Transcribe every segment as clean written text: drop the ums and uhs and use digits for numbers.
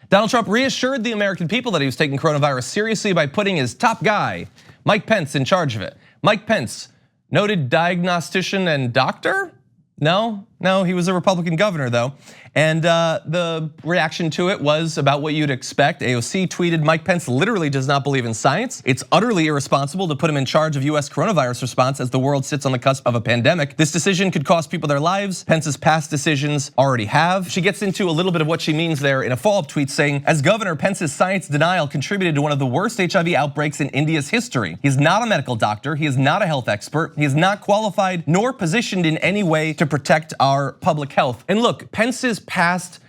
Donald Trump reassured the American people that he was taking coronavirus seriously by putting his top guy, Mike Pence, in charge of it. Mike Pence, noted diagnostician and doctor? No, he was a Republican governor though. And the reaction to it was about what you'd expect. AOC tweeted, Mike Pence literally does not believe in science. It's utterly irresponsible to put him in charge of US coronavirus response as the world sits on the cusp of a pandemic. This decision could cost people their lives. Pence's past decisions already have. She gets into a little bit of what she means there in a follow-up tweet saying, as governor, Pence's science denial contributed to one of the worst HIV outbreaks in India's history. He's not a medical doctor. He is not a health expert. He is not qualified nor positioned in any way to protect our public health. And look, Pence's past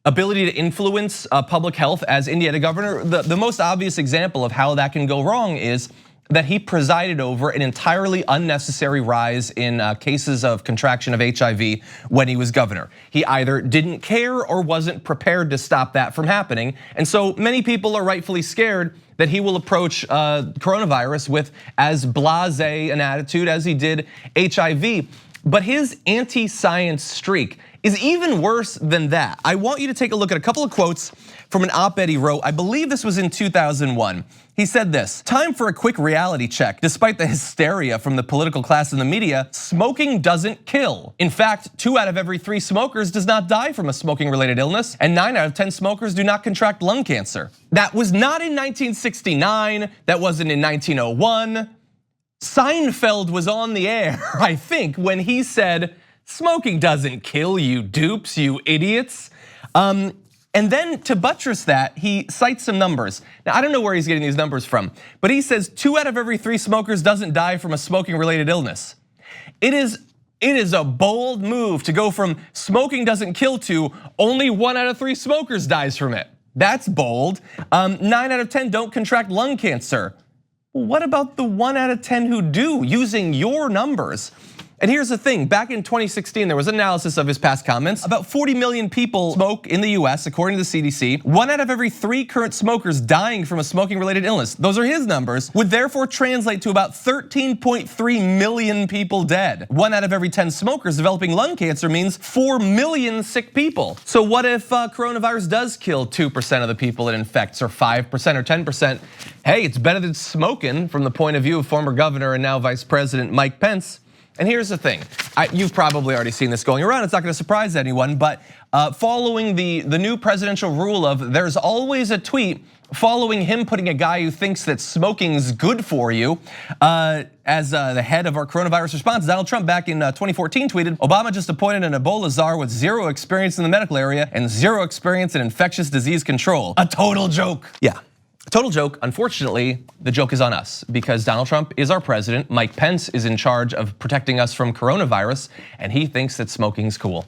ability to influence public health as Indiana governor, the most obvious example of how that can go wrong is that he presided over an entirely unnecessary rise in cases of contraction of HIV when he was governor. He either didn't care or wasn't prepared to stop that from happening. And so many people are rightfully scared that he will approach coronavirus with as blasé an attitude as he did HIV. But his anti-science streak is even worse than that. I want you to take a look at a couple of quotes from an op-ed he wrote. I believe this was in 2001. He said this, time for a quick reality check. Despite the hysteria from the political class and the media, smoking doesn't kill. In fact, 2 out of every 3 smokers does not die from a smoking related illness, and 9 out of 10 smokers do not contract lung cancer. That was not in 1969, that wasn't in 1901. Seinfeld was on the air, I think, when he said, smoking doesn't kill, you dupes, you idiots. And then to buttress that, he cites some numbers. Now, I don't know where he's getting these numbers from, but he says 2 out of every 3 smokers doesn't die from a smoking related illness. It is a bold move to go from smoking doesn't kill to only 1 out of 3 smokers dies from it. That's bold. 9 out of 10 don't contract lung cancer. What about the 1 out of 10 who do, using your numbers? And here's the thing, back in 2016, there was an analysis of his past comments. About 40 million people smoke in the US, according to the CDC. 1 out of every 3 current smokers dying from a smoking related illness, those are his numbers, would therefore translate to about 13.3 million people dead. 1 out of every 10 smokers developing lung cancer means 4 million sick people. So what if coronavirus does kill 2% of the people it infects, or 5% or 10%? Hey, it's better than smoking from the point of view of former governor and now Vice President Mike Pence. And here's the thing, you've probably already seen this going around, it's not gonna surprise anyone, but following the new presidential rule of there's always a tweet following him putting a guy who thinks that smoking's good for you as the head of our coronavirus response, Donald Trump back in 2014 tweeted, Obama just appointed an Ebola czar with 0 experience in the medical area and 0 experience in infectious disease control. A total joke. Yeah. Total joke. Unfortunately, the joke is on us because Donald Trump is our president. Mike Pence is in charge of protecting us from coronavirus, and he thinks that smoking's cool.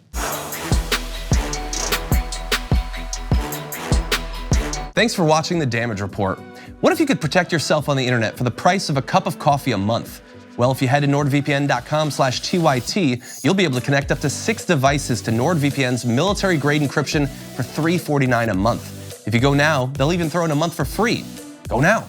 Thanks for watching The Damage Report. What if you could protect yourself on the internet for the price of a cup of coffee a month? Well, if you head to nordvpn.com/TYT, you'll be able to connect up to 6 devices to NordVPN's military-grade encryption for $349 a month. If you go now, they'll even throw in a month for free. Go now.